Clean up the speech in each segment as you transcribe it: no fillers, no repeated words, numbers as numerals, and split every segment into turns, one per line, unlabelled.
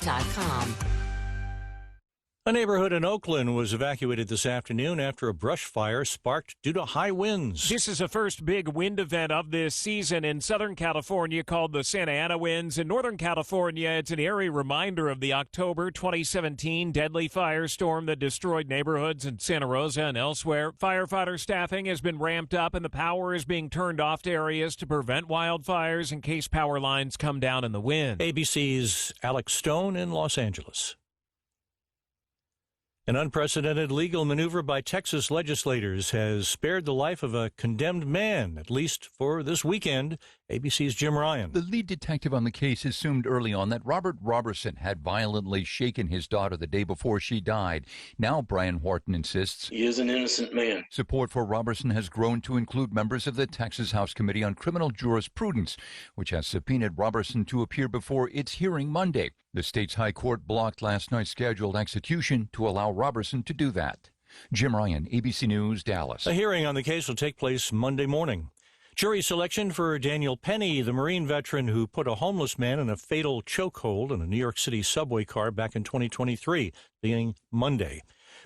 FTPMovieShow.com.
A neighborhood in Oakland was evacuated this afternoon after a brush fire sparked due to high winds.
This is the first big wind event of this season in Southern California called the Santa Ana winds. In Northern California, it's an eerie reminder of the October 2017 deadly firestorm that destroyed neighborhoods in Santa Rosa and elsewhere. Firefighter staffing has been ramped up and the power is being turned off to areas to prevent wildfires in case power lines come down in the wind.
ABC's Alex Stone in Los Angeles. An unprecedented legal maneuver by Texas legislators has spared the life of a condemned man, at least for this weekend. ABC's Jim Ryan.
The lead detective on the case assumed early on that Robert Robertson had violently shaken his daughter the day before she died. Now Brian Wharton insists
he is an innocent man.
Support for Robertson has grown to include members of the Texas House Committee on Criminal Jurisprudence, which has subpoenaed Robertson to appear before its hearing Monday. The state's high court blocked last night's scheduled execution to allow Robertson to do that. Jim Ryan, ABC News, Dallas.
A hearing on the case will take place Monday morning. Jury selection for Daniel Penny, the Marine veteran who put a homeless man in a fatal chokehold in a New York City subway car back in 2023, beginning Monday.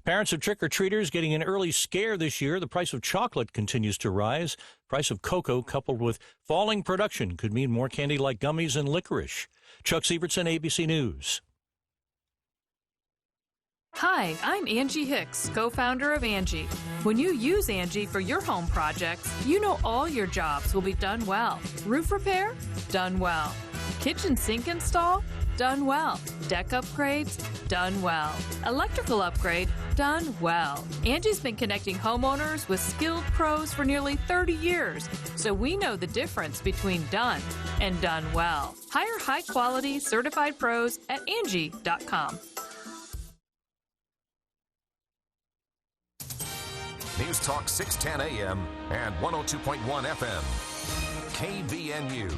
Parents of trick-or-treaters getting an early scare this year. The price of chocolate continues to rise. Price of cocoa coupled with falling production could mean more candy like gummies and licorice. Chuck Sievertson, ABC News.
Hi, I'm Angie Hicks, co-founder of Angie. When you use Angie for your home projects, you know all your jobs will be done well. Roof repair? Done well. Kitchen sink install? Done well. Deck upgrades? Done well. Electrical upgrade? Done well. Angie's been connecting homeowners with skilled pros for nearly 30 years, so we know the difference between done and done well. Hire high-quality, certified pros at Angie.com.
News Talk 610 AM and 102.1 FM. KBNU.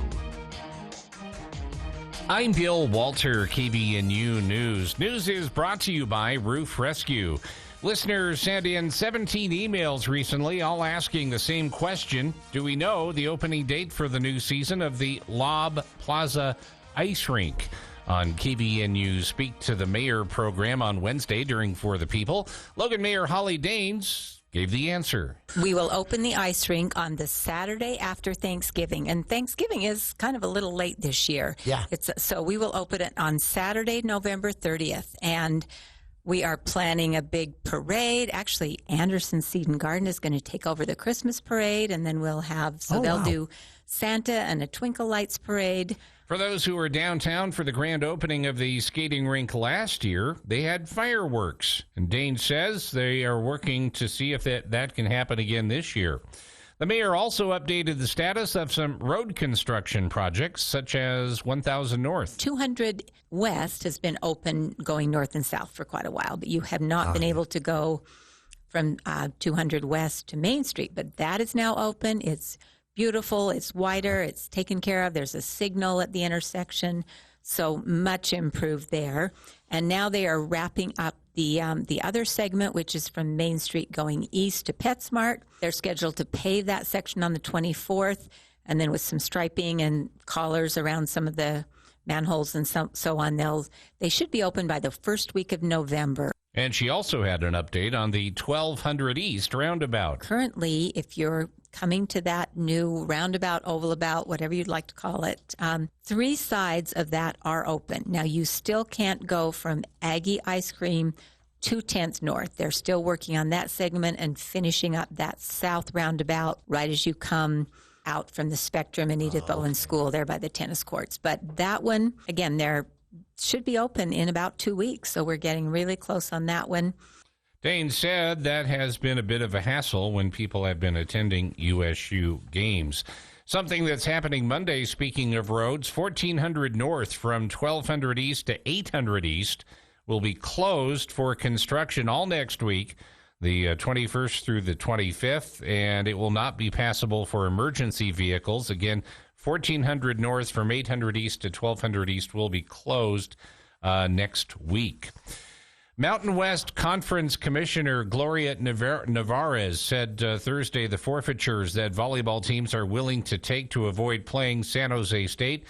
I'm Bill Walter, KBNU News. News is brought to you by Roof Rescue. Listeners sent in 17 emails recently, all asking the same question. Do we know the opening date for the new season of the Lob Plaza Ice Rink? On KBNU Speak to the Mayor program on Wednesday during For the People, Logan Mayor Holly Daines gave the answer.
We will open the ice rink on the Saturday after Thanksgiving, and Thanksgiving is kind of a little late this year.
Yeah.
So we will open it on Saturday, November 30th, and we are planning a big parade. Actually, Anderson Seed and Garden is going to take over the Christmas parade, and then we'll have, they'll do Santa and a Twinkle Lights parade.
For those who were downtown for the grand opening of the skating rink last year, they had fireworks. And Dane says they are working to see if that can happen again this year. The mayor also updated the status of some road construction projects, such as 1000 North.
200 West has been open going north and south for quite a while, but you have not been able to go from 200 West to Main Street. But that is now open. It's beautiful, it's wider, it's taken care of. There's a signal at the intersection, so much improved there. And now they are wrapping up the other segment, which is from Main Street going east to PetSmart. They're scheduled to pave that section on the 24th, and then with some striping and collars around some of the manholes and so on, they should be open by the first week of November.
And she also had an update on the 1200 East roundabout.
Currently, if you're coming to that new roundabout, oval about, whatever you'd like to call it, 3 sides of that are open. Now, you still can't go from Aggie Ice Cream to 10th North. They're still working on that segment and finishing up that south roundabout right as you come out from the Spectrum and Edith Bowen School there by the tennis courts. But that one, again, they're should be open in about 2 weeks, so we're getting really close on that one.
Dane said that has been a bit of a hassle when people have been attending USU games. Something that's happening Monday, speaking of roads, 1400 North from 1200 East to 800 East will be closed for construction all next week, the 21st through the 25th, and it will not be passable for emergency vehicles. Again, 1400 North from 800 East to 1200 East will be closed next week. Mountain West Conference Commissioner Gloria Navarez said Thursday the forfeitures that volleyball teams are willing to take to avoid playing San Jose State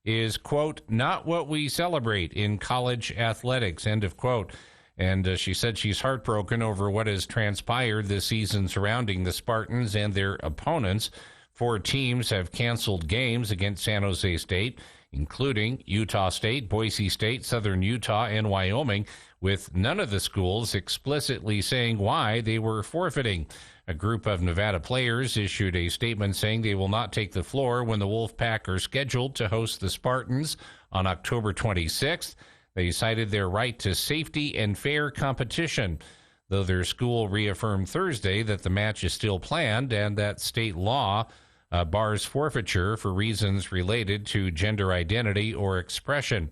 is, quote, not what we celebrate in college athletics, end of quote. And she said she's heartbroken over what has transpired this season surrounding the Spartans and their opponents. 4 teams have canceled games against San Jose State, including Utah State, Boise State, Southern Utah, and Wyoming, with none of the schools explicitly saying why they were forfeiting. A group of Nevada players issued a statement saying they will not take the floor when the Wolfpack are scheduled to host the Spartans on October 26th. They cited their right to safety and fair competition, though their school reaffirmed Thursday that the match is still planned and that state law bars forfeiture for reasons related to gender identity or expression.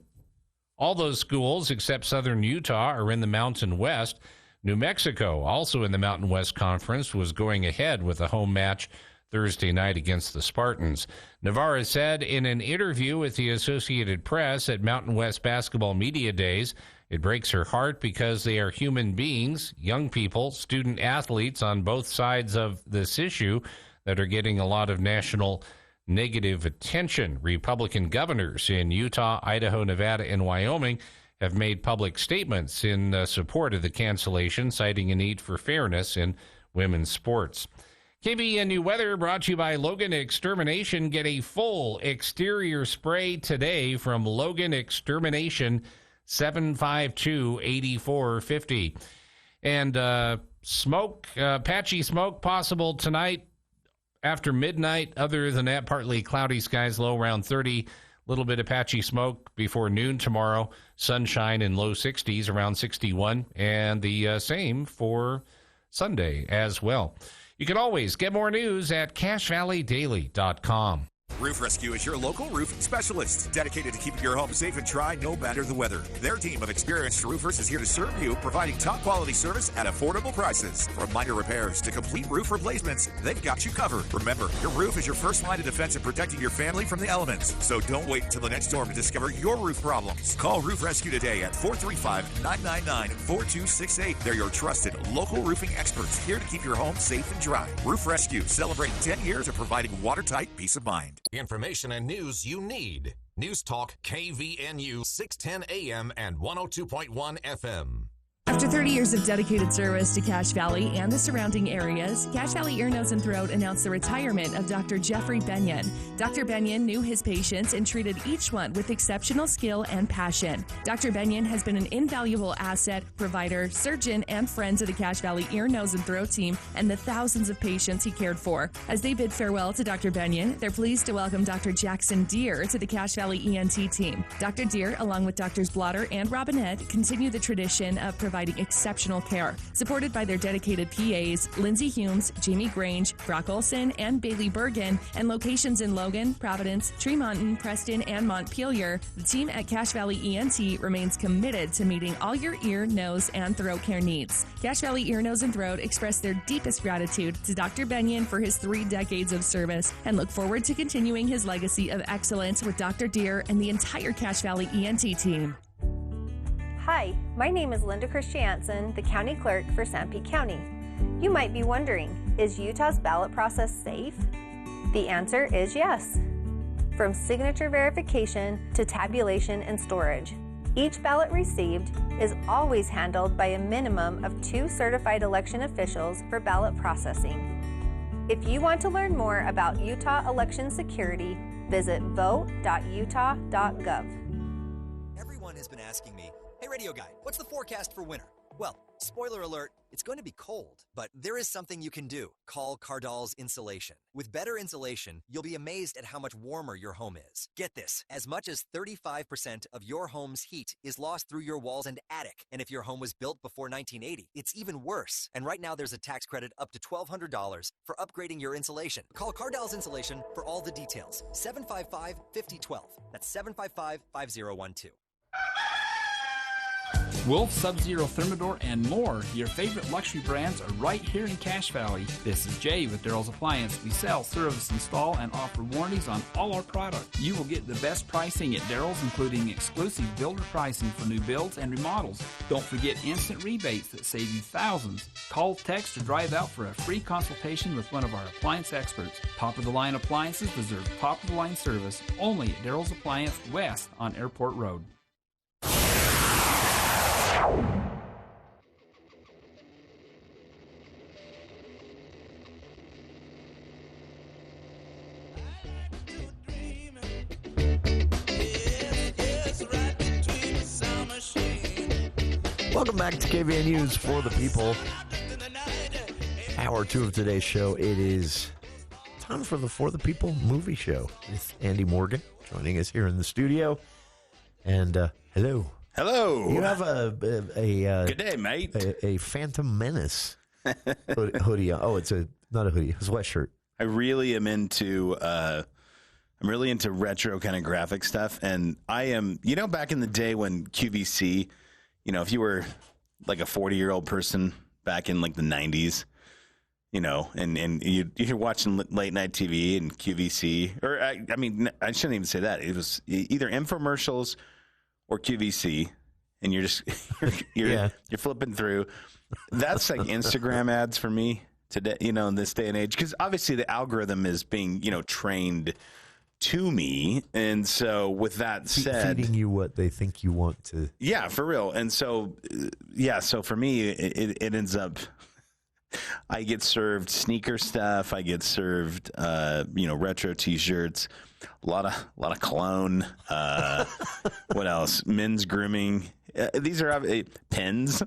All those schools, except Southern Utah, are in the Mountain West. New Mexico, also in the Mountain West Conference, was going ahead with a home match Thursday night against the Spartans. Navarra said in an interview with the Associated Press at Mountain West Basketball Media Days, it breaks her heart because they are human beings, young people, student athletes on both sides of this issue that are getting a lot of national negative attention. Republican governors in Utah, Idaho, Nevada, and Wyoming have made public statements in support of the cancellation, citing a need for fairness in women's sports. KBNU weather brought to you by Logan Extermination. Get a full exterior spray today from Logan Extermination, 752-8450. And patchy smoke possible tonight after midnight. Other than that, partly cloudy skies, low around 30. Little bit of patchy smoke before noon tomorrow. Sunshine in low 60s, around 61. And the same for Sunday as well. You can always get more news at CashValleyDaily.com.
Roof Rescue is your local roof specialist, dedicated to keeping your home safe and dry no matter the weather. Their team of experienced roofers is here to serve you, providing top-quality service at affordable prices. From minor repairs to complete roof replacements, they've got you covered. Remember, your roof is your first line of defense in protecting your family from the elements. So don't wait until the next storm to discover your roof problems. Call Roof Rescue today at 435-999-4268. They're your trusted local roofing experts, here to keep your home safe and dry. Roof Rescue, celebrating 10 years of providing watertight peace of mind.
Information and news you need. News Talk KVNU 610 AM and 102.1 FM.
After 30 years of dedicated service to Cache Valley and the surrounding areas, Cache Valley Ear, Nose, and Throat announced the retirement of Dr. Jeffrey Benyon. Dr. Benyon knew his patients and treated each one with exceptional skill and passion. Dr. Benyon has been an invaluable asset, provider, surgeon, and friend to the Cache Valley Ear, Nose, and Throat team and the thousands of patients he cared for. As they bid farewell to Dr. Benyon, they're pleased to welcome Dr. Jackson Deere to the Cache Valley ENT team. Dr. Deere, along with Drs. Blotter and Robinette, continue the tradition of providing exceptional care. Supported by their dedicated PAs, Lindsay Humes, Jamie Grange, Brock Olson, and Bailey Bergen, and locations in Logan, Providence, Tremonton, Preston, and Montpelier, the team at Cache Valley ENT remains committed to meeting all your ear, nose, and throat care needs. Cache Valley Ear, Nose, and Throat express their deepest gratitude to Dr. Benyon for his 3 decades of service and look forward to continuing his legacy of excellence with Dr. Deere and the entire Cache Valley ENT team.
Hi, my name is Linda Christiansen, the County Clerk for Sanpete County. You might be wondering, is Utah's ballot process safe? The answer is yes. From signature verification to tabulation and storage, each ballot received is always handled by a minimum of 2 certified election officials for ballot processing. If you want to learn more about Utah election security, visit vote.utah.gov.
Everyone has been asking me, hey, radio guy, what's the forecast for winter? Well, spoiler alert, it's going to be cold, but there is something you can do. Call Cardall's Insulation. With better insulation, you'll be amazed at how much warmer your home is. Get this, as much as 35% of your home's heat is lost through your walls and attic. And if your home was built before 1980, it's even worse. And right now there's a tax credit up to $1,200 for upgrading your insulation. Call Cardall's Insulation for all the details. 755-5012. That's 755-5012.
Wolf, Sub-Zero Thermador, and more. Your favorite luxury brands are right here in Cache Valley. This is Jay with Daryl's Appliance. We sell, service, install, and offer warranties on all our products. You will get the best pricing at Daryl's, including exclusive builder pricing for new builds and remodels. Don't forget instant rebates that save you thousands. Call, text, or drive out for a free consultation with one of our appliance experts. Top-of-the-line appliances deserve top-of-the-line service only at Daryl's Appliance West on Airport Road.
Welcome back to KVNU's For the People. Hour 2 of today's show. It is time for the For the People Movie Show with Andy Morgan joining us here in the studio. And hello.
Hello.
You have a
good day, mate.
A Phantom Menace hoodie. Oh, it's not a hoodie. It's a sweatshirt.
I really am into I'm really into retro kind of graphic stuff, and I am, back in the day when QVC, if you were like a 40-year-old person back in like the 90s, and you're watching late night TV and QVC, or I shouldn't even say that. It was either infomercials or QVC, and you're just you're flipping through. That's like Instagram ads for me today, in this day and age, because obviously the algorithm is being trained to me, and so with that said,
feeding you what they think you want to.
Yeah, for real. And so so for me, it ends up, I get served sneaker stuff. I get served, retro T-shirts, a lot of cologne. What else? Men's grooming. These are pens.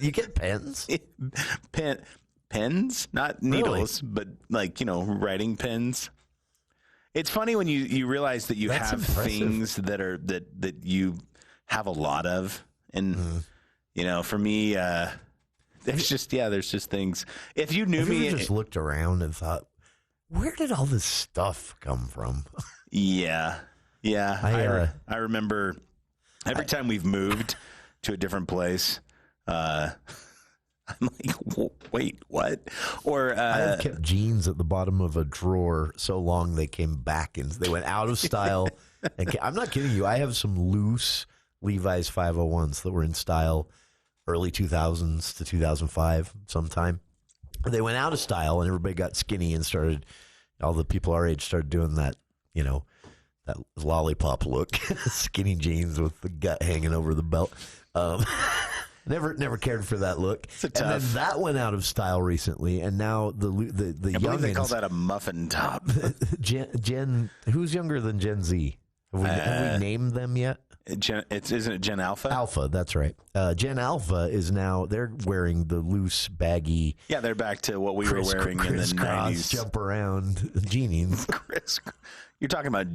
You get pens?
Pens, not needles, really? But writing pens. It's funny when you realize that That's have impressive. Things that you have a lot of, and for me, there's just things. If you knew me,
just looked around and thought, where did all this stuff come from?
Yeah. I remember every time we've moved to a different place, I'm like, wait, what? Or
I have kept jeans at the bottom of a drawer so long they came back and they went out of style. And I'm not kidding you. I have some loose Levi's 501s that were in style early 2000s to 2005 sometime. They went out of style and everybody got skinny and all the people our age started doing that, that lollipop look, skinny jeans with the gut hanging over the belt. Never cared for that look. And then that went out of style recently, and now the youngins,
they call that a muffin top.
Gen who's younger than Gen Z? Have we named them yet?
Isn't it Gen Alpha?
Alpha, that's right. Gen Alpha is now, they're wearing the loose, baggy.
Yeah, they're back to what we were wearing in the 90s.
Jump around jeans.
You're talking about,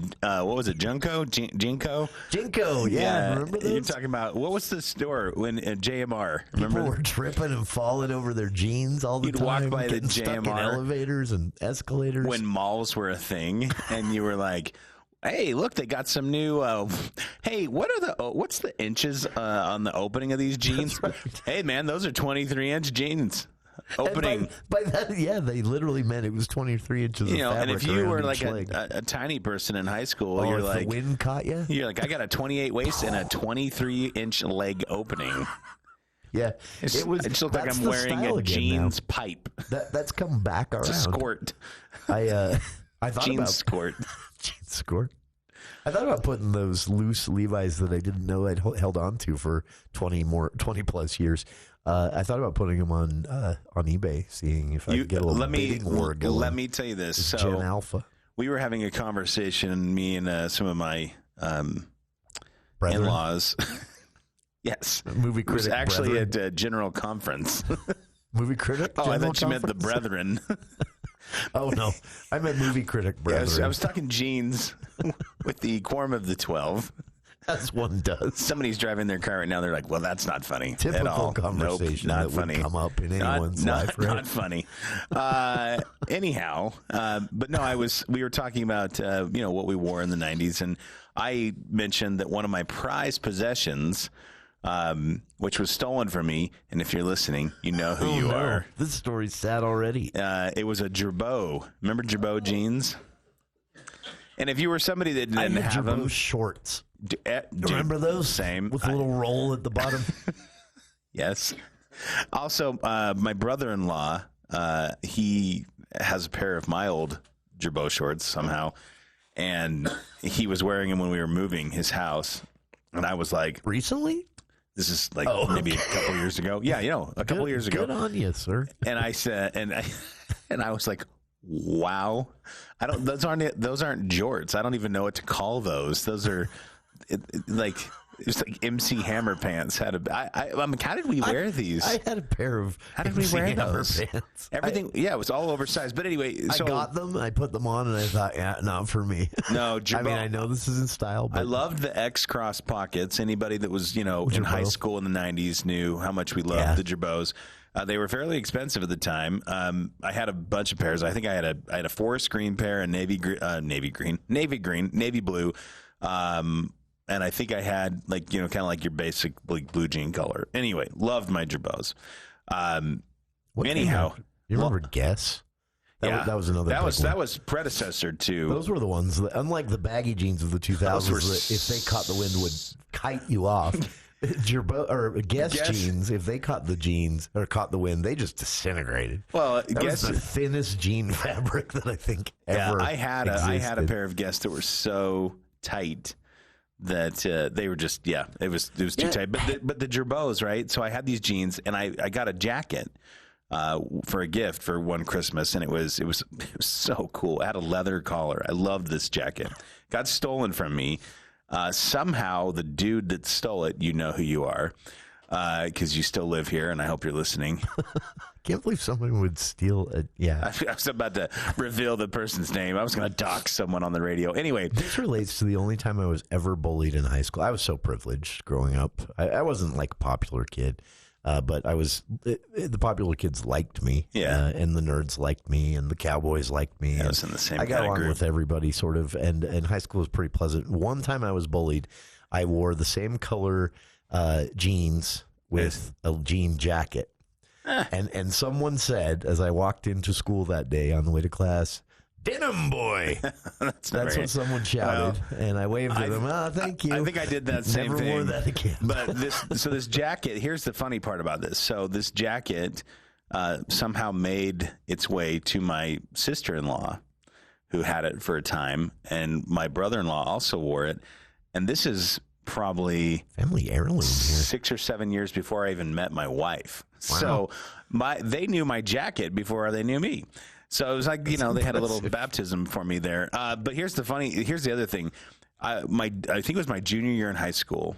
what was it, Junko? Jinko?
Jinko, yeah. Remember those?
You're talking about, what was the store when JMR? Remember?
People were tripping and falling over their jeans all the time.
You'd walk by the JMR.
Stuck in elevators and escalators.
When malls were a thing, and you were like, hey, look, they got some new, hey, what's the inches on the opening of these jeans? Right. Hey, man, those are 23-inch jeans. Opening.
By that, they literally meant it was 23 inches of fabric.
And if you were like a tiny person in high school, you're like,
the wind caught you?
You're like, I got a 28 waist and a 23-inch leg opening.
Yeah,
it just looked like I'm wearing a jeans pipe.
That's come back around.
It's a skort.
I thought
jeans
about
skort.
Jeans skort. I thought about putting those loose Levi's that I didn't know I'd held on to for 20 plus years. I thought about putting them on eBay, seeing if I could get a little bidding war going.
Let me tell you this. So
Gen Alpha.
We were having a conversation, me and some of my in-laws. Yes.
Movie critic.
It was actually at a general conference.
Movie critic?
Oh, I thought you meant the brethren.
Oh, no. I meant movie critic brethren.
Yeah, I was talking jeans with the quorum of the 12.
As one does.
Somebody's driving their car right now. They're like, well, that's not funny
Typical
at all.
conversation
not
that
funny.
Would come up in anyone's life, right?
Not funny. Anyhow, but no, we were talking about, what we wore in the 90s. And I mentioned that one of my prized possessions which was stolen from me. And if you're listening, you know who you are.
This story's sad already.
It was a Gerbeau. Remember Gerbeau jeans? And if you were somebody that didn't have
Gerbeau
them,
shorts. Remember those?
Same.
With a little roll at the bottom.
Yes. Also, my brother-in-law, he has a pair of my old Gerbeau shorts somehow, and he was wearing them when we were moving his house, and I was like,
recently?
This is like maybe a couple years ago. Yeah, a couple years ago.
Good on you, sir.
And I said, and I was like, wow, those aren't jorts. I don't even know what to call those. Those are it's like MC Hammer pants. How did we wear these?
I had a pair of
How did we wear those?
Pants.
Everything, it was all oversized. But anyway, so
I got them, I put them on, and I thought, not for me.
No,
I mean, I know this isn't style, but
I loved the X cross pockets. Anybody that was, in high school in the 90s knew how much we loved the Gerbeaus. They were fairly expensive at the time. I had a bunch of pairs. I think I had a forest green pair, a navy green, navy blue. And I think I had kind of like your basic blue jean color. Anyway, loved my Gerbeaus. Anyhow,
you remember Guess? That was another.
That was predecessor to.
Those were the ones that, unlike the baggy jeans of the 2000s, that if they caught the wind would kite you off. Gerbeau or Guess jeans, if they caught the wind, they just disintegrated.
Well,
that was the thinnest jean fabric that I think ever.
I had a pair of Guess that were so tight that they were just it was too tight. But the Gerbeaus, right? So I had these jeans, and I got a jacket for a gift for one Christmas, and it was so cool. It had a leather collar. I loved this jacket. Got stolen from me. Somehow the dude that stole it, you know who you are, because you still live here, and I hope you're listening.
Can't believe someone would steal it. Yeah.
I was about to reveal the person's name. I was going to dox someone on the radio. Anyway.
This relates to the only time I was ever bullied in high school. I was so privileged growing up. I wasn't like a popular kid, but the popular kids liked me.
Yeah.
And the nerds liked me, and the cowboys liked me.
I was in the same
I got along
group
with everybody, sort of, and high school was pretty pleasant. One time I was bullied. I wore the same color jeans with a jean jacket. And someone said, as I walked into school that day on the way to class, "Denim boy." That's what someone shouted, and I waved at them. Thank you.
I think I did that same
Never
thing.
wore that again.
But this jacket. Here's the funny part about this. So this jacket somehow made its way to my sister-in-law, who had it for a time, and my brother-in-law also wore it. And this is probably
family heirloom
6 or 7 years before I even met my wife. Wow. So they knew my jacket before they knew me. So it was like, they had a little baptism for me there. But here's the other thing. I think it was my junior year in high school.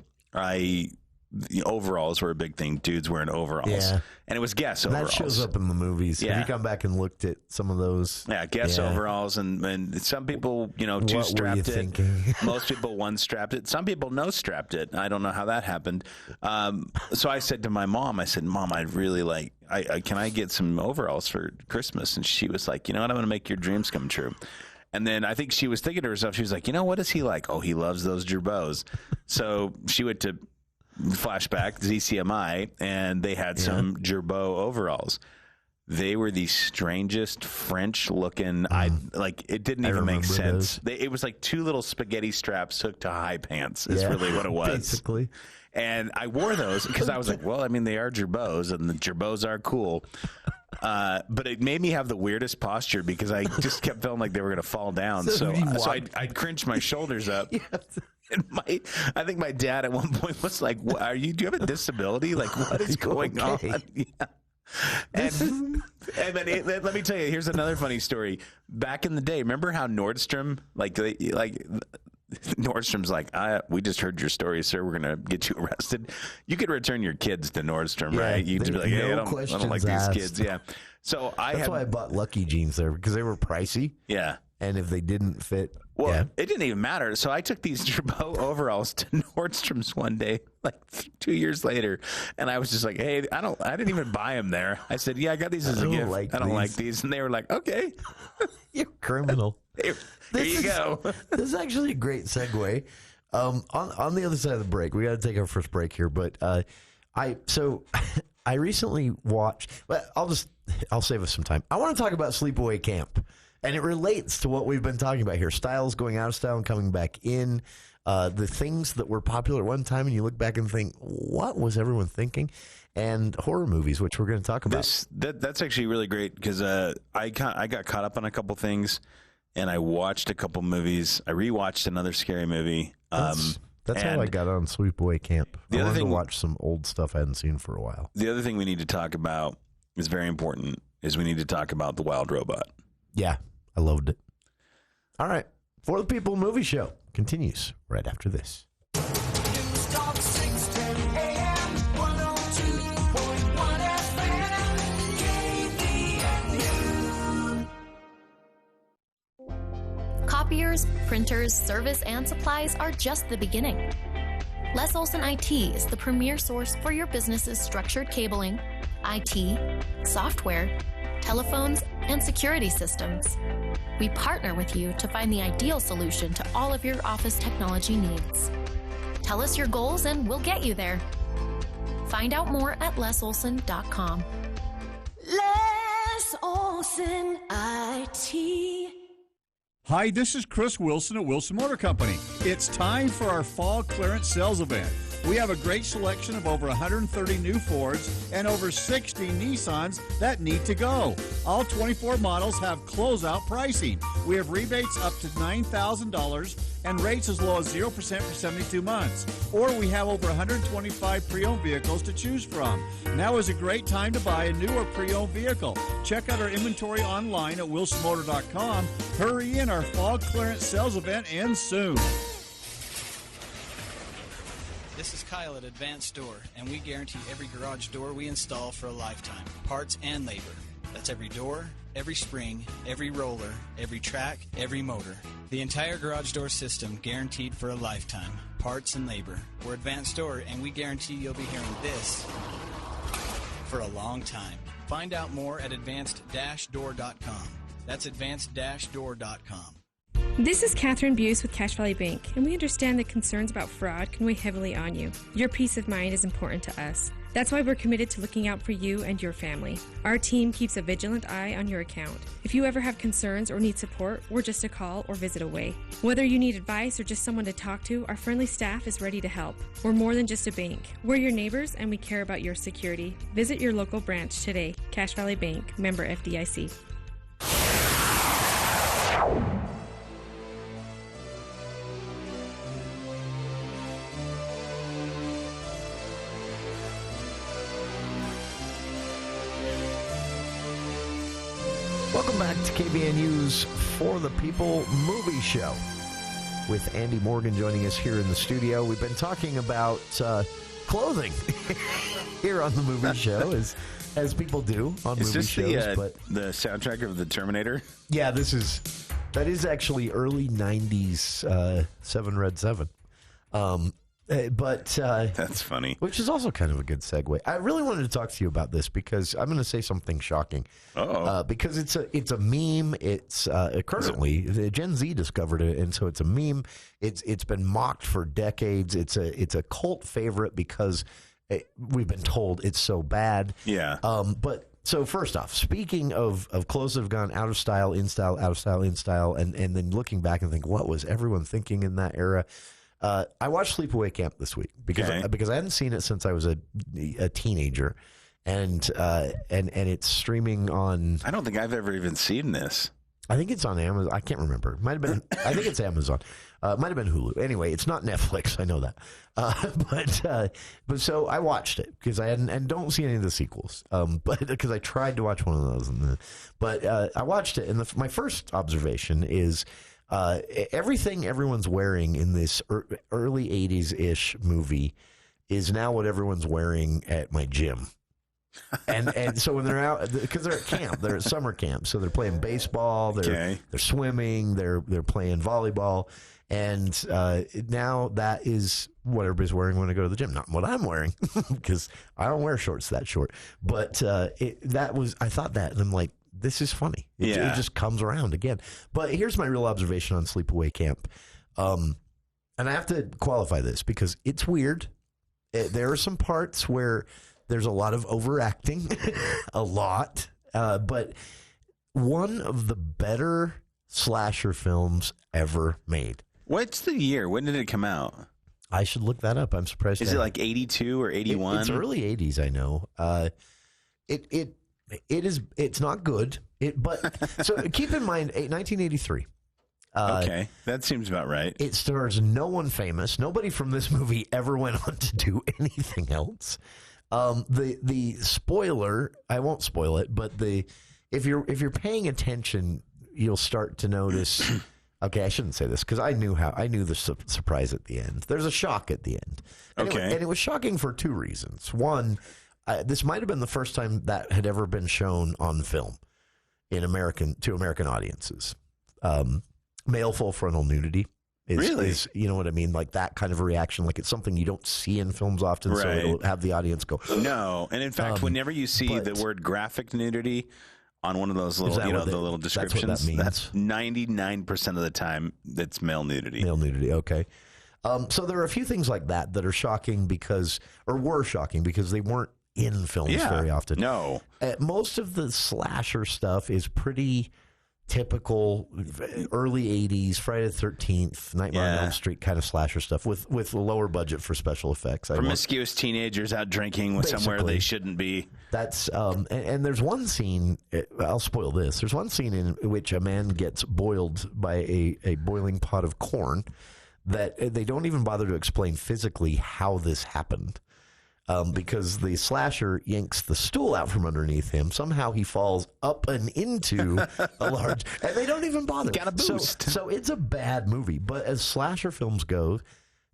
The overalls were a big thing. Dudes wearing overalls. Yeah. And it was Guess overalls.
That shows up in the movies.
Yeah.
Have you come back and looked at some of those?
Yeah, Guess overalls. And some people, two-strapped it.
Thinking?
Most people one-strapped it. Some people no-strapped it. I don't know how that happened. So I said to my mom, Mom, I'd really like, can I get some overalls for Christmas? And she was like, you know what? I'm going to make your dreams come true. And then I think she was thinking to herself, she was like, what is he like? Oh, he loves those Gerbeaus. So she went to flashback ZCMI, and they had some Gerbeau overalls. They were the strangest French looking. It didn't even make sense. It was like two little spaghetti straps hooked to high pants. Is really what it was,
basically.
And I wore those because I was like, well, I mean, they are Gerbeaus, and the Gerbeaus are cool. But it made me have the weirdest posture because I just kept feeling like they were going to fall down. So I'd cringe my shoulders up. And I think my dad at one point was like, do you have a disability? Like, what is going on? Yeah. And let me tell you, here's another funny story. Back in the day, remember how Nordstrom, Nordstrom's like, we just heard your story, sir. We're going to get you arrested. You could return your kids to Nordstrom, right? You could be like, hey, I don't like these kids. Yeah. So that's
why I bought Lucky jeans there, because they were pricey.
Yeah.
And if they didn't fit,
it didn't even matter. So I took these Gerbeau overalls to Nordstrom's one day, like 2 years later, and I was just like, "Hey, I didn't even buy them there." I said, "Yeah, I got these as a gift. I don't like these," and they were like, "Okay,
you're criminal."
Here you go.
This is actually a great segue. On the other side of the break, we got to take our first break here. But I recently watched. But I'll save us some time. I want to talk about Sleepaway Camp, and it relates to what we've been talking about here: styles going out of style and coming back in. The things that were popular at one time, and you look back and think, what was everyone thinking? And horror movies, which we're going to talk about.
That's actually really great because I got caught up on a couple things, and I watched a couple movies. I rewatched another scary movie.
That's how I got on Sleepaway Camp. I wanted to watch some old stuff I hadn't seen for a while.
The other thing we need to talk about is very important. Is we need to talk about the Wild Robot.
Yeah, I loved it. All right, For the People Movie Show continues right after this.
Copiers, printers, service, and supplies are just the beginning. Les Olson IT is the premier source for your business's structured cabling, IT, software, telephones, and security systems. We partner with you to find the ideal solution to all of your office technology needs. Tell us your goals and we'll get you there. Find out more at lesolson.com.
Les Olson IT.
Hi, this is Chris Wilson at Wilson Motor Company. It's time for our fall clearance sales event. We have a great selection of over 130 new Fords and over 60 Nissans that need to go. All 24 models have closeout pricing. We have rebates up to $9,000 and rates as low as 0% for 72 months. Or we have over 125 pre-owned vehicles to choose from. Now is a great time to buy a new or pre-owned vehicle. Check out our inventory online at wilsonmotor.com. Hurry in, our fall clearance sales event ends soon.
This is Kyle at Advanced Door, and we guarantee every garage door we install for a lifetime, parts and labor. That's every door, every spring, every roller, every track, every motor. The entire garage door system guaranteed for a lifetime, parts and labor. We're Advanced Door, and we guarantee you'll be hearing this for a long time. Find out more at advanced-door.com. That's advanced-door.com.
This is Catherine Buse with Cache Valley Bank, and we understand that concerns about fraud can weigh heavily on you. Your peace of mind is important to us. That's why we're committed to looking out for you and your family. Our team keeps a vigilant eye on your account. If you ever have concerns or need support, we're just a call or visit away. Whether you need advice or just someone to talk to, our friendly staff is ready to help. We're more than just a bank. We're your neighbors, and we care about your security. Visit your local branch today. Cache Valley Bank, member FDIC.
Welcome back to KVNU's For the People Movie Show with Andy Morgan joining us here in the studio. We've been talking about clothing here on the movie show, as people do on movie shows. But
the soundtrack of the Terminator?
Yeah, that is actually early 90s 7 Red 7. But
that's funny.
Which is also kind of a good segue. I really wanted to talk to you about this because I'm going to say something shocking. Because it's a meme. It's currently the Gen Z discovered it, and so it's a meme. It's been mocked for decades. It's a cult favorite because we've been told it's so bad.
Yeah.
But so first off, speaking of clothes that have gone out of style, in style, out of style, in style, and then looking back and think, what was everyone thinking in that era? I watched Sleepaway Camp this week because I hadn't seen it since I was a teenager, and it's streaming on.
I don't think I've ever even seen this.
I think it's on Amazon. I can't remember. Might have been. I think it's Amazon. Might have been Hulu. Anyway, it's not Netflix. I know that. But so I watched it because I hadn't, and don't see any of the sequels. But because I tried to watch one of those, but I watched it, and my first observation is. Everything everyone's wearing in this early 80s-ish movie is now what everyone's wearing at my gym. And so when they're out, because they're at camp, they're at summer camp, so they're playing baseball, they're swimming, they're playing volleyball, and now that is what everybody's wearing when I go to the gym. Not what I'm wearing, because I don't wear shorts that short. But I thought that, and I'm like, this is funny. It just comes around again. But here's my real observation on Sleepaway Camp. and I have to qualify this because it's weird. There are some parts where there's a lot of overacting, a lot, but one of the better slasher films ever made.
What's the year? When did it come out?
I should look that up. I'm surprised.
Is it like 82 or 81?
It's early 80s, I know. It's not good. But so keep in mind 1983.
Okay, that seems about right.
It stars no one famous. Nobody from this movie ever went on to do anything else. The spoiler, I won't spoil it, but if you're paying attention, you'll start to notice. Okay, I shouldn't say this because I knew the surprise at the end. There's a shock at the end. And it was shocking for two reasons. One, this might have been the first time that had ever been shown on film to American audiences. Male full frontal nudity is you know what I mean, like that kind of a reaction, like it's something you don't see in films often, so it'll have the audience go
no. And in fact, whenever you see the word graphic nudity on one of those little, the little descriptions, that's 99% of the time that's male nudity.
Male nudity, okay. So there are a few things like that are shocking were shocking because they weren't in films very often.
No,
most of the slasher stuff is pretty typical early 80s Friday the 13th, Nightmare on Elm Street kind of slasher stuff with a lower budget for special effects.
Promiscuous teenagers out drinking somewhere they shouldn't be.
That's and there's one scene, I'll spoil this. There's one scene in which a man gets boiled by a boiling pot of corn that they don't even bother to explain physically how this happened. Because the slasher yanks the stool out from underneath him. Somehow he falls up and into a large... And they don't even bother.
Got a boost.
So it's a bad movie. But as slasher films go,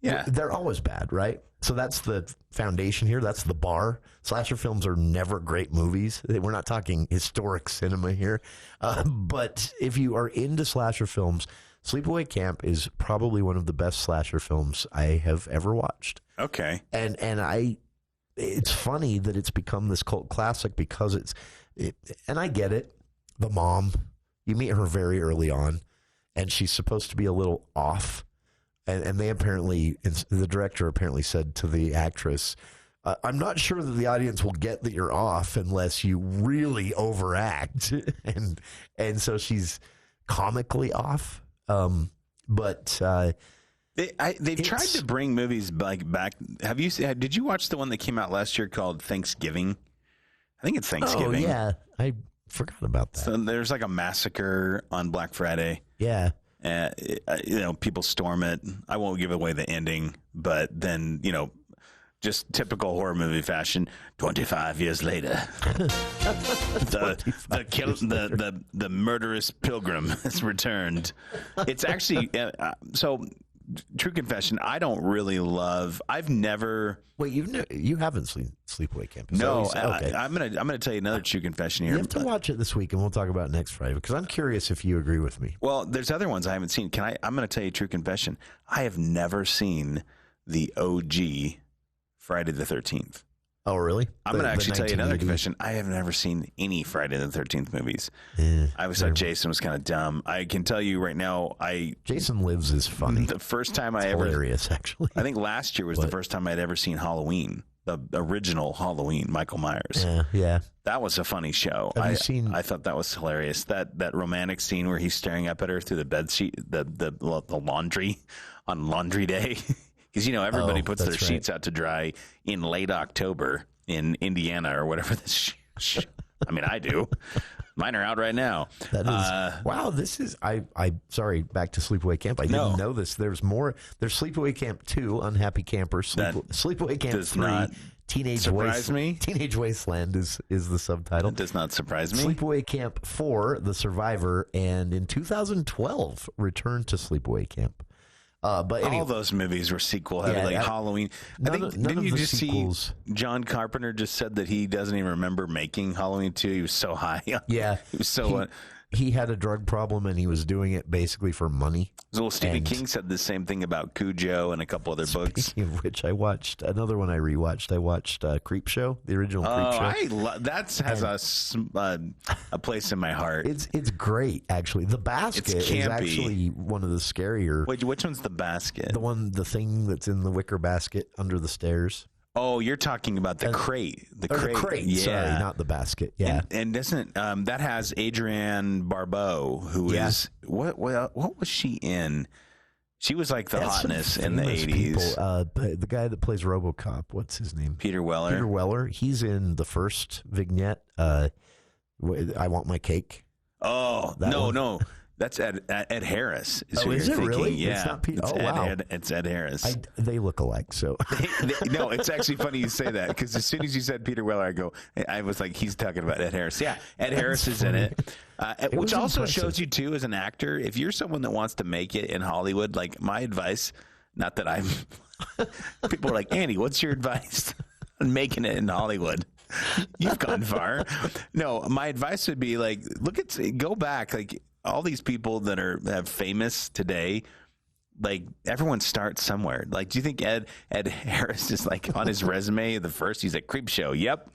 they're always bad, right? So that's the foundation here. That's the bar. Slasher films are never great movies. We're not talking historic cinema here. But if you are into slasher films, Sleepaway Camp is probably one of the best slasher films I have ever watched.
Okay.
And it's funny that it's become this cult classic because and I get it. The mom, you meet her very early on, and she's supposed to be a little off. And they the director apparently said to the actress, I'm not sure that the audience will get that you're off unless you really overact. and so she's comically off.
They've tried to bring movies back. Did you watch the one that came out last year called Thanksgiving? I think it's Thanksgiving.
Oh, yeah. I forgot about that.
So there's like a massacre on Black Friday.
Yeah.
People storm it. I won't give away the ending, but then, just typical horror movie fashion, 25 years later, the murderous pilgrim has returned. It's actually, true confession, I don't really love. I've never.
Wait, you haven't seen Sleepaway Camp?
No,
okay.
I'm gonna tell you another true confession here.
You have to watch it this week, and we'll talk about it next Friday because I'm curious if you agree with me.
Well, there's other ones I haven't seen. I'm gonna tell you a true confession. I have never seen the OG Friday the 13th.
Oh, really?
I'm going to actually tell you another confession. I have never seen any Friday the 13th movies. I always thought Jason was kind of dumb. I can tell you right now,
Jason Lives is funny.
The first time
hilarious, actually.
I think last year was the first time I'd ever seen Halloween, the original Halloween, Michael Myers.
Yeah.
That was a funny show. I thought that was hilarious. That romantic scene where he's staring up at her through the bed sheet, the laundry on laundry day. Because, everybody puts their sheets out to dry in late October in Indiana or whatever this I mean, I do. Mine are out right now.
That is wow. This is sorry. Back to Sleepaway Camp. I didn't know this. There's more. There's Sleepaway Camp 2, Unhappy Campers. Sleepaway Camp 3, Teenage Wasteland is the subtitle.
That does not surprise me.
Sleepaway Camp 4, The Survivor, and in 2012, Return to Sleepaway Camp. But anyway,
all those movies were sequel heavy, like Halloween. Didn't you just see John Carpenter just said that he doesn't even remember making Halloween 2? He was so high.
Yeah,
he was so.
he had a drug problem and he was doing it basically for money.
Well, Stephen King said the same thing about Cujo and a couple other books.
Speaking of which, I watched another one. I watched Creep Show, the original Creep Show.
That has a place in my heart.
It's great, actually. The Basket is actually one of the scarier.
Wait, which one's The Basket?
The thing that's in the wicker basket under the stairs.
Oh, you're talking about the crate. The crate.
Yeah. Sorry, not the basket. Yeah.
And doesn't that has Adrienne Barbeau, who is what was she in? She was like the hotness in the 80s.
The guy that plays RoboCop, what's his name?
Peter Weller.
Peter Weller. He's in the first vignette. I Want My Cake.
Oh, no. That's Ed Harris.
Is it really?
Yeah.
It's not Peter.
Wow. It's Ed Harris.
They look alike, so.
No, it's actually funny you say that, because as soon as you said Peter Weller, I was like, he's talking about Ed Harris. Yeah, Ed Harris is in it. Which also shows you, too, as an actor, if you're someone that wants to make it in Hollywood, like my advice, not that I'm, people are like, Andy, what's your advice on making it in Hollywood? You've gone far. No, my advice would be like, go back, like, all these people that are famous today, like everyone starts somewhere. Like, do you think Ed Harris is like on his resume the first? He's like, Creep Show. Yep,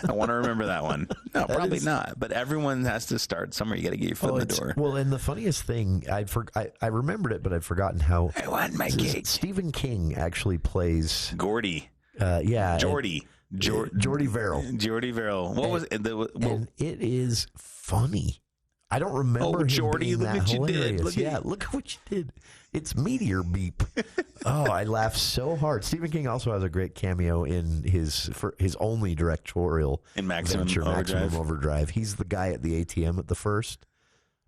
I want to remember that one. No, probably not. But everyone has to start somewhere. You got to get your foot in the door.
Well, and the funniest thing, I remembered it, but I'd forgotten how.
I want my cake.
Stephen King actually plays
Gordy.
Jordy Verrill.
Jordy Verrill. What was it?
And it is funny. I don't remember him
Jordy,
being
look
that
what you
hilarious.
did.
Look at what you did. It's Meteor Beep. I laughed so hard. Stephen King also has a great cameo in his only directorial
in Maximum
Overdrive. He's the guy at the ATM at the first.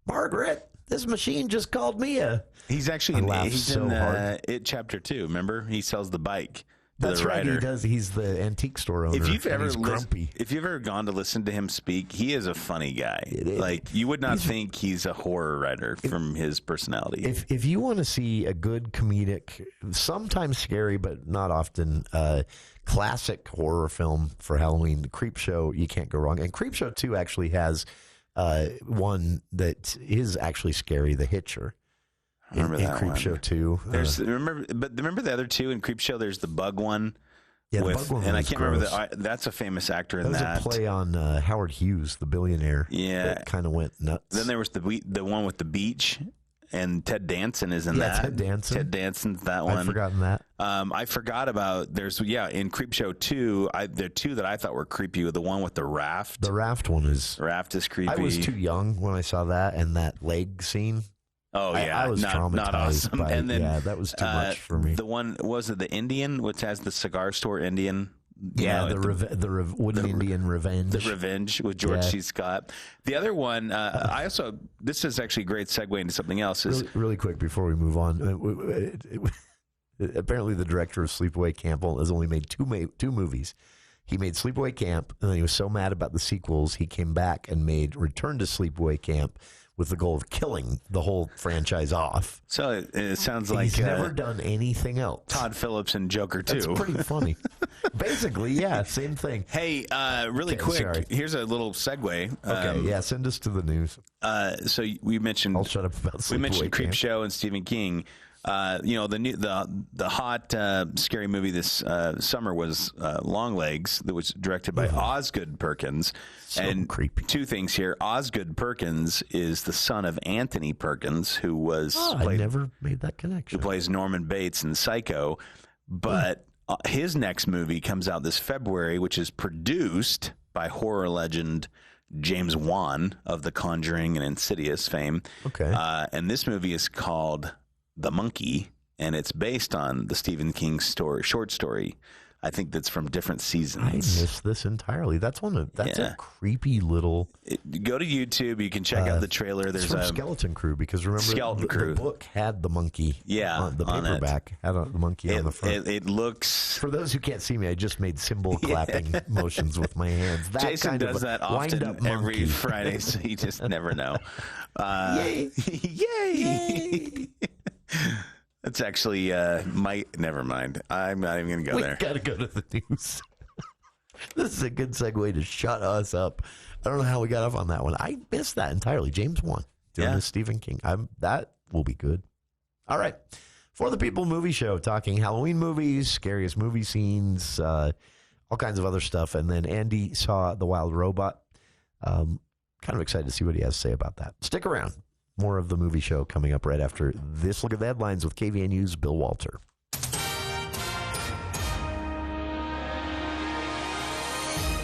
Margaret, this machine just called me a.
He's actually in It Chapter 2. Remember, he sells the bike.
That's right. He does. He's the antique store owner.
If you've ever
grumpy.
If you've ever gone to listen to him speak, he is a funny guy. Like, you would not think he's a horror writer from his personality.
If you want to see a good comedic, sometimes scary but not often, classic horror film for Halloween, Creep Show, you can't go wrong. And Creep Show 2 actually has one that is actually scary, The Hitcher.
Remember that
Creep
one.
Show 2.
Remember the other two in Creep Show? There's the bug one.
Yeah, the bug one.
And I can't remember that's a famous actor in that.
That was a play on Howard Hughes, the billionaire.
Yeah,
that kind of went nuts.
Then there was the one with the beach, and Ted Danson is in that.
Ted Danson.
Ted Danson's that one.
I've forgotten that.
I forgot about in Creep Show 2. There are two that I thought were creepy. The one with the raft.
The raft one is.
Raft is creepy.
I was too young when I saw that and that leg scene.
Oh yeah,
I was traumatized.
Not awesome.
And then that was too much for me.
The one was it the Indian, which has the cigar store Indian.
Yeah, the Wooden Indian Revenge.
The Revenge with George C. Scott. The other one, this is actually a great segue into something else.
Really quick before we move on, apparently the director of Sleepaway Camp has only made two movies. He made Sleepaway Camp, and then he was so mad about the sequels, he came back and made Return to Sleepaway Camp, with the goal of killing the whole franchise off.
So it sounds like
he's never done anything else.
Todd Phillips and Joker 2.
That's pretty funny. Basically, yeah, same thing.
Hey, really quick,
sorry.
Here's a little segue.
Okay, send us to the news.
So we mentioned.
I'll shut up about Sleepaway
We mentioned Creep
Camp.
Show and Stephen King. The hot scary movie this summer was Longlegs, that was directed by Osgood Perkins.
So
and
creepy.
Two things here: Osgood Perkins is the son of Anthony Perkins, who was
I never made that connection.
Who plays Norman Bates in Psycho, but his next movie comes out this February, which is produced by horror legend James Wan of The Conjuring and Insidious fame.
Okay,
and this movie is called The Monkey, and it's based on the Stephen King short story. I think that's from different seasons.
I missed this entirely. That's a creepy little.
Go to YouTube. You can check out the trailer. There's
a Skeleton Crew, because remember the book had the monkey.
Yeah,
the paperback had the monkey on the front.
It looks.
For those who can't see me, I just made cymbal clapping motions with my hands.
Jason does that often every Friday, so you just never know.
Yay!
Yay! That's actually never mind. I'm not even going to go there.
We got to go to the news. This is a good segue to shut us up. I don't know how we got off on that one. I missed that entirely. James won doing the Stephen King. That will be good. All right. For the People Movie Show, talking Halloween movies, scariest movie scenes, all kinds of other stuff. And then Andy saw The Wild Robot. Kind of excited to see what he has to say about that. Stick around. More of the movie show coming up right after this look at the headlines with KVNU's Bill Walter.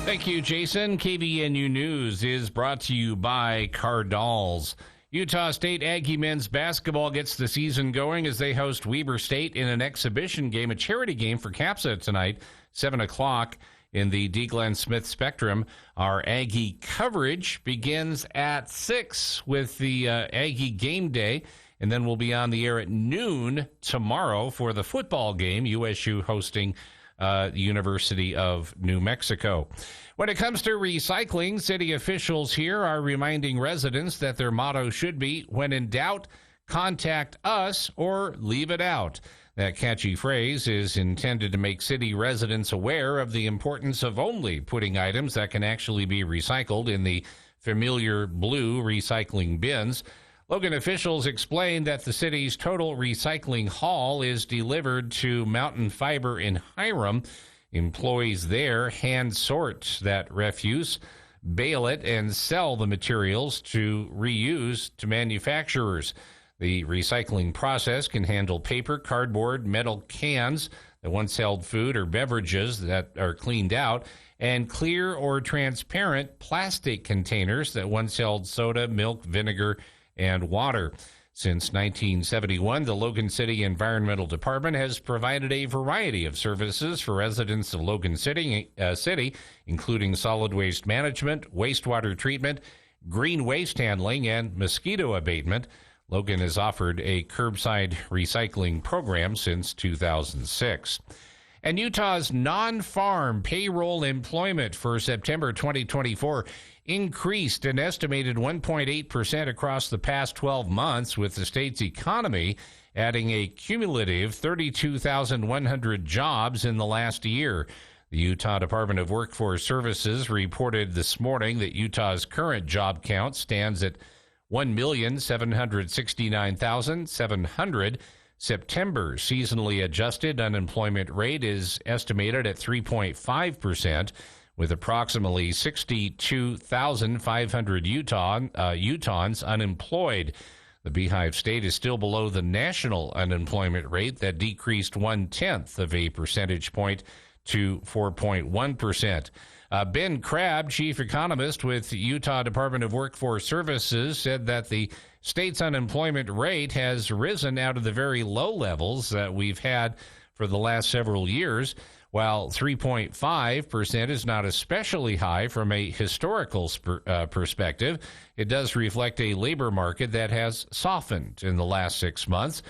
Thank you, Jason. KVNU News is brought to you by Cardalls. Utah State Aggie men's basketball gets the season going as they host Weber State in an exhibition game, a charity game for CAPSA tonight, 7 o'clock in the D. Glenn Smith Spectrum. Our Aggie coverage begins at 6 with the Aggie game day, and then we'll be on the air at noon tomorrow for the football game, USU hosting the University of New Mexico. When it comes to recycling, city officials here are reminding residents that their motto should be, when in doubt, contact us or leave it out. That catchy phrase is intended to make city residents aware of the importance of only putting items that can actually be recycled in the familiar blue recycling bins. Logan officials explained that the city's total recycling haul is delivered to Mountain Fiber in Hiram. Employees there hand sort that refuse, bale it, and sell the materials to reuse to manufacturers. The recycling process can handle paper, cardboard, metal cans that once held food or beverages that are cleaned out, and clear or transparent plastic containers that once held soda, milk, vinegar, and water. Since 1971, the Logan City Environmental Department has provided a variety of services for residents of Logan City, including solid waste management, wastewater treatment, green waste handling, and mosquito abatement. Logan has offered a curbside recycling program since 2006. And Utah's non-farm payroll employment for September 2024 increased an estimated 1.8% across the past 12 months, with the state's economy adding a cumulative 32,100 jobs in the last year. The Utah Department of Workforce Services reported this morning that Utah's current job count stands at 1,769,700. September seasonally adjusted unemployment rate is estimated at 3.5%, with approximately 62,500 Utahns unemployed. The Beehive State is still below the national unemployment rate that decreased 0.1 of a percentage point to 4.1%. Ben Crabb, chief economist with the Utah Department of Workforce Services, said that the state's unemployment rate has risen out of the very low levels that we've had for the last several years. While 3.5% is not especially high from a historical perspective, it does reflect a labor market that has softened in the last 6 months.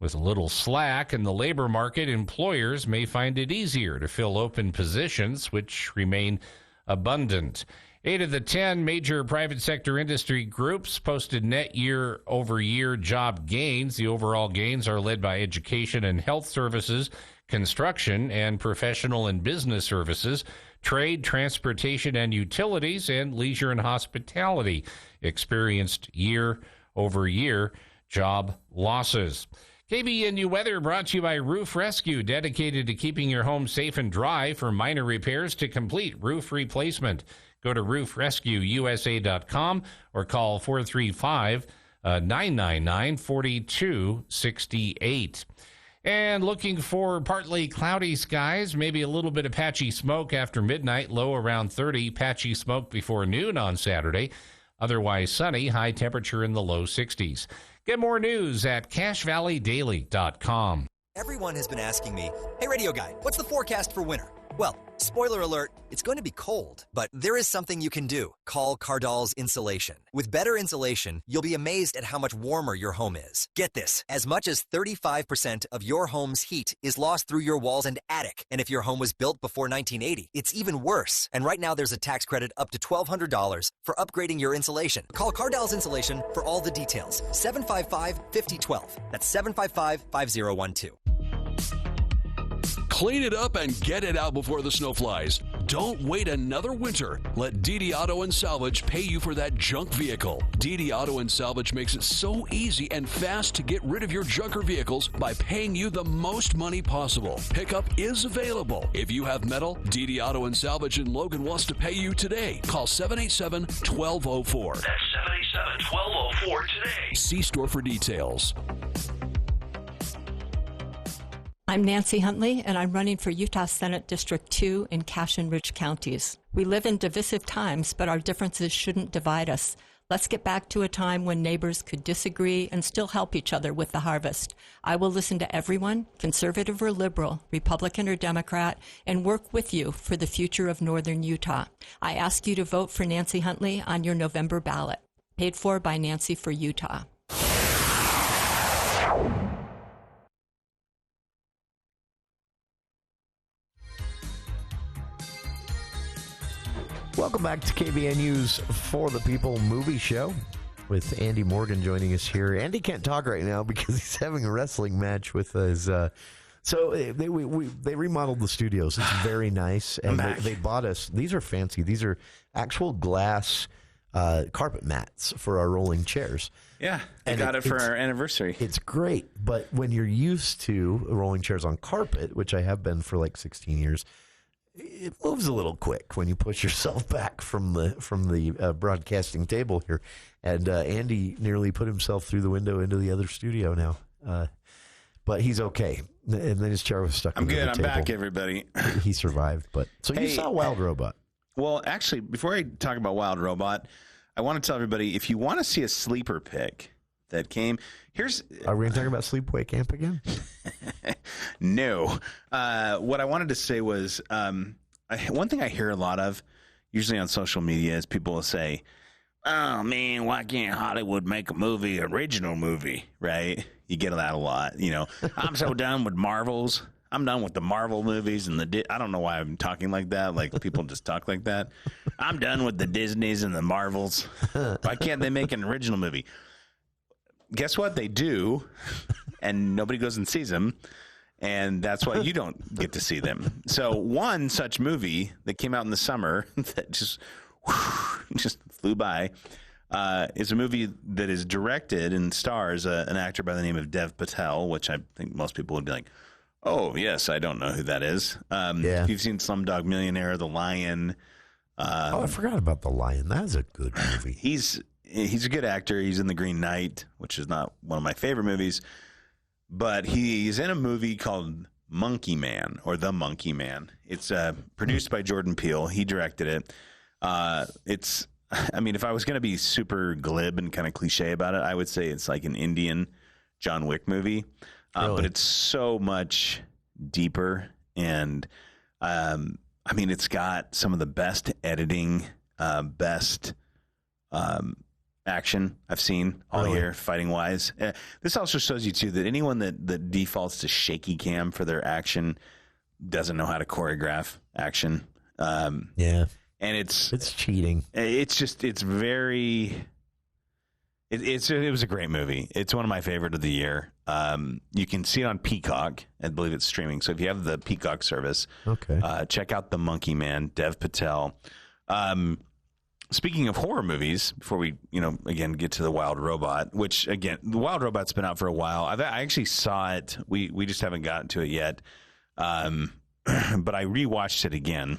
With a little slack in the labor market, employers may find it easier to fill open positions, which remain abundant. 8 of the 10 major private sector industry groups posted net year-over-year job gains. The overall gains are led by education and health services, construction and professional and business services, trade, transportation and utilities, and leisure and hospitality experienced year-over-year job losses. KVNU weather brought to you by Roof Rescue, dedicated to keeping your home safe and dry, from minor repairs to complete roof replacement. Go to roofrescueusa.com or call 435-999-4268. And looking for partly cloudy skies, maybe a little bit of patchy smoke after midnight, low around 30, patchy smoke before noon on Saturday. Otherwise sunny, high temperature in the low 60s. Get more news at CashValleyDaily.com.
Everyone has been asking me, hey, radio guy, what's the forecast for winter? Well, spoiler alert, it's going to be cold, but there is something you can do. Call Cardalls Insulation. With better insulation, you'll be amazed at how much warmer your home is. Get this, as much as 35% of your home's heat is lost through your walls and attic. And if your home was built before 1980, it's even worse. And right now there's a tax credit up to $1,200 for upgrading your insulation. Call Cardalls Insulation for all the details. 755-5012. That's 755-5012.
Clean it up and get it out before the snow flies. Don't wait another winter. Let DD Auto and Salvage pay you for that junk vehicle. DD Auto and Salvage makes it so easy and fast to get rid of your junker vehicles by paying you the most money possible. Pickup is available. If you have metal, DD Auto and Salvage in Logan wants to pay you today. Call 787-1204. That's 787-1204 today. See store for details.
I'm Nancy Huntley, and I'm running for Utah Senate District 2 in Cache and Rich counties. We live in divisive times, but our differences shouldn't divide us. Let's get back to a time when neighbors could disagree and still help each other with the harvest. I will listen to everyone, conservative or liberal, Republican or Democrat, and work with you for the future of northern Utah. I ask you to vote for Nancy Huntley on your November ballot. Paid for by Nancy for Utah.
Welcome back to KVNU's For the People Movie Show with Andy Morgan joining us here. Andy can't talk right now because he's having a wrestling match with his. So they remodeled the studios. It's very nice, and they bought us. These are fancy. These are actual glass carpet mats for our rolling chairs.
Yeah, I got it for our anniversary.
It's great, but when you're used to rolling chairs on carpet, which I have been for like 16 years. It moves a little quick when you push yourself back from the broadcasting table here, and Andy nearly put himself through the window into the other studio now, but he's okay. And then his chair was stuck.
I'm good. I'm
table.
back, everybody.
He survived, but you saw Wild Robot.
Well, actually, before I talk about Wild Robot, I want to tell everybody if you want to see a sleeper pick that came.
Are we going to talk about Sleepaway Camp again?
No. What I wanted to say was one thing I hear a lot of, usually on social media, is people will say, "Oh man, why can't Hollywood make a original movie?" Right? You get that a lot. You know, I'm so done with Marvels. I'm done with the Marvel movies and I don't know why I'm talking like that. Like people just talk like that. I'm done with the Disneys and the Marvels. Why can't they make an original movie? Guess what? They do, and nobody goes and sees them, and that's why you don't get to see them. So one such movie that came out in the summer that just flew by is a movie that is directed and stars an actor by the name of Dev Patel, which I think most people would be like, oh, yes, I don't know who that is. If you've seen Slumdog Millionaire, The Lion.
I forgot about The Lion. That is a good movie.
He's a good actor. He's in The Green Knight, which is not one of my favorite movies. But he's in a movie called Monkey Man, or The Monkey Man. It's produced by Jordan Peele. He directed it. If I was going to be super glib and kind of cliche about it, I would say it's like an Indian John Wick movie.
Really?
But it's so much deeper. And, it's got some of the best editing, best action I've seen all year, fighting wise. This also shows you too that anyone that defaults to shaky cam for their action doesn't know how to choreograph action. And it's
cheating.
It was a great movie. It's one of my favorite of the year. You can see it on Peacock. I believe it's streaming. So if you have the Peacock service, check out The Monkey Man, Dev Patel. Speaking of horror movies, before we, again, get to The Wild Robot, which, again, The Wild Robot's been out for a while. I actually saw it. We just haven't gotten to it yet. But I rewatched it again.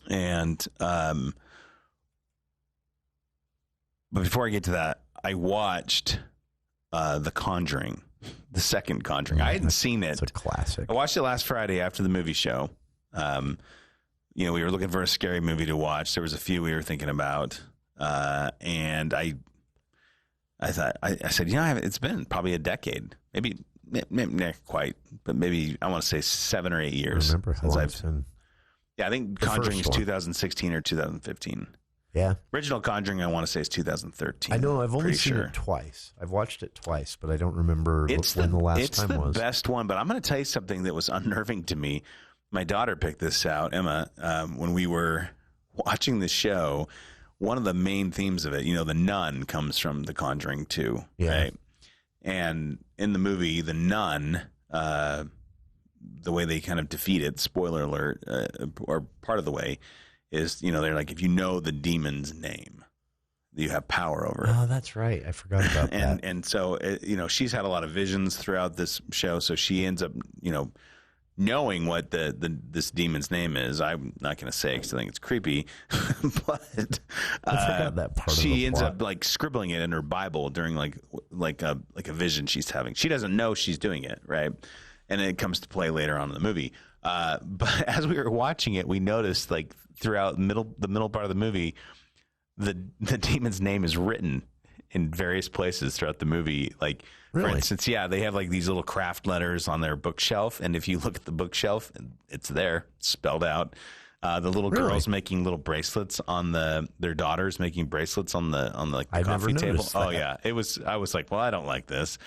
And but before I get to that, I watched The Conjuring, the second Conjuring. I hadn't seen it.
It's a classic.
I watched it last Friday after the movie show. We were looking for a scary movie to watch. There was a few we were thinking about, and I said, it's been probably a decade, maybe not quite, but maybe I want to say 7 or 8 years.
I remember how long it's been.
Yeah, I think Conjuring is 2016 or 2015.
Yeah.
Original Conjuring, I want to say, is 2013.
I know. I've only seen it twice. I've watched it twice, but I don't remember when the last time was.
It's the best one, but I'm going to tell you something that was unnerving to me. My daughter picked this out, Emma, when we were watching the show. One of the main themes of it, the nun comes from The Conjuring 2, right? And in the movie, the nun, the way they kind of defeat it, spoiler alert, or part of the way, is, they're like, if you know the demon's name, you have power over it.
Oh, that's right. I forgot about that.
And so, she's had a lot of visions throughout this show, so she ends up, knowing what this demon's name is. I'm not going to say because I think it's creepy, but
I forgot that part.
She ends up like scribbling it in her Bible during like a vision she's having. She doesn't know she's doing it, right? And it comes to play later on in the movie. But as we were watching it, we noticed like throughout the middle part of the movie, the demon's name is written in various places throughout the movie. Like, for instance, they have like these little craft letters on their bookshelf, and if you look at the bookshelf, it's there, spelled out. The little girls making little bracelets on their daughters making bracelets on the coffee table. Oh yeah, I was like, well, I don't like this.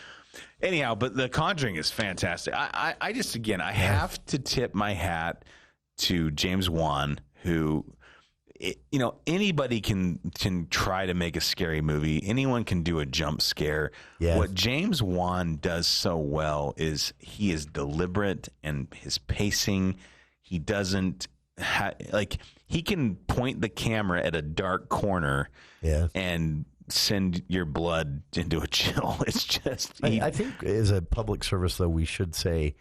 Anyhow, but The Conjuring is fantastic. I just, again, I have to tip my hat to James Wan, who, anybody can try to make a scary movie. Anyone can do a jump scare. Yeah. What James Wan does so well is he is deliberate and his pacing. He doesn't he can point the camera at a dark corner and send your blood into a chill. It's just...
I think as a public service, though, we should say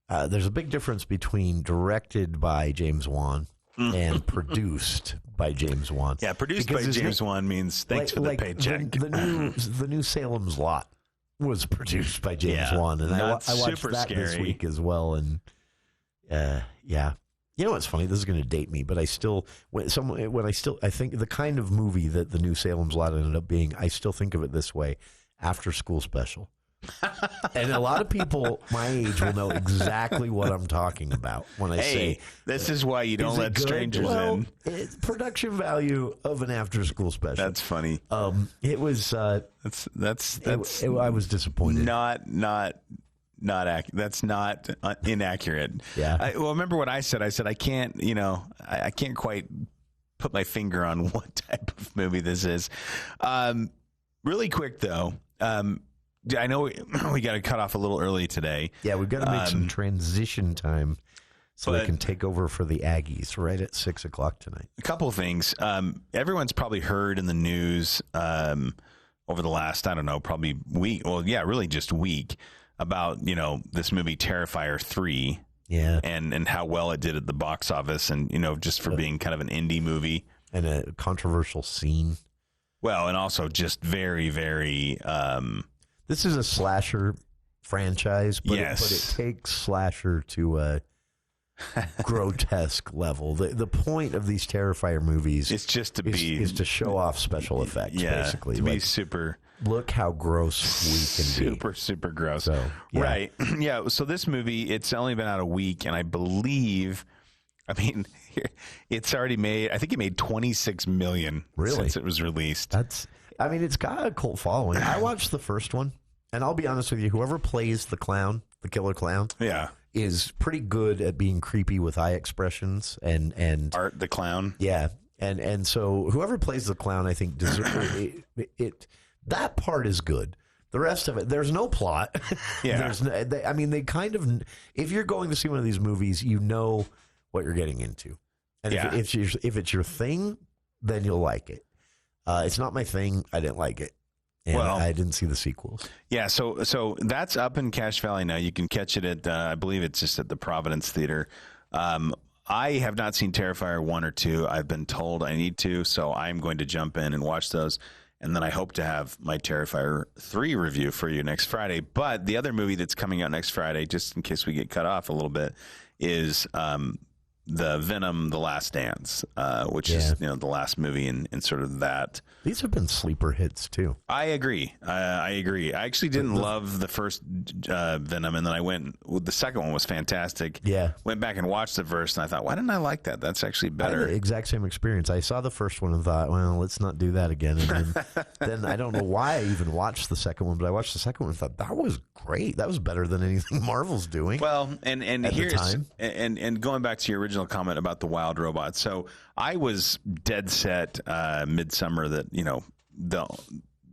there's a big difference between directed by James Wan and produced by James Wan.
Yeah, produced by James Wan means thanks for the paycheck.
The new Salem's Lot was produced by James Wan, and I watched that this week as well. And you know what's funny? This is going to date me, but I think the kind of movie that the new Salem's Lot ended up being, I still think of it this way: after school special. And a lot of people my age will know exactly what I'm talking about when I say
this is why you don't let strangers in.
It's production value of an after school special.
That's funny.
It was that's I was disappointed.
Not accurate. That's not inaccurate.
Yeah.
Remember what I said? I said I can't quite put my finger on what type of movie this is. Really quick though. I know we got to cut off a little early today.
Yeah, we've got to make some transition time so they can take over for the Aggies right at 6 o'clock tonight.
A couple of things. Everyone's probably heard in the news over the last, I don't know, probably week. Well, yeah, really just week about, this movie Terrifier 3.
Yeah.
And how well it did at the box office and, just for being kind of an indie movie.
And a controversial scene.
Well, and also just very, very...
this is a slasher franchise, but it takes slasher to a grotesque level. The point of these Terrifier movies
is just
is to show off special effects, basically.
To be super...
Look how gross we can
be. Super gross.
So, yeah.
Right. Yeah, so this movie, it's only been out a week, and I believe... it's already made, I think it made $26 million since it was released.
It's got a cult following. I watched the first one, and I'll be honest with you, whoever plays the clown, the killer clown, is pretty good at being creepy with eye expressions and
Art the clown.
Yeah. And so whoever plays the clown, I think it that part is good. The rest of it, there's no plot.
Yeah.
They kind of, if you're going to see one of these movies, you know what you're getting into. And if it's your thing, then you'll like it. It's not my thing. I didn't like it. And I didn't see the sequels.
Yeah, so that's up in Cache Valley now. You can catch it at, I believe it's just at the Providence Theater. I have not seen Terrifier 1 or 2. I've been told I need to, so I'm going to jump in and watch those. And then I hope to have my Terrifier 3 review for you next Friday. But the other movie that's coming out next Friday, just in case we get cut off a little bit, is the Venom: The Last Dance, which is the last movie in sort of that.
These have been sleeper hits too.
I agree. I actually didn't love the first Venom, and then I went. The second one was fantastic.
Yeah.
Went back and watched the first, and I thought, why didn't I like that? That's actually better.
I had the exact same experience. I saw the first one and thought, well, let's not do that again. And then I don't know why I even watched the second one, but I watched the second one and thought that was great. That was better than anything Marvel's doing.
Well, and here's and going back to your original comment about the wild robots. So I was dead set Midsummer that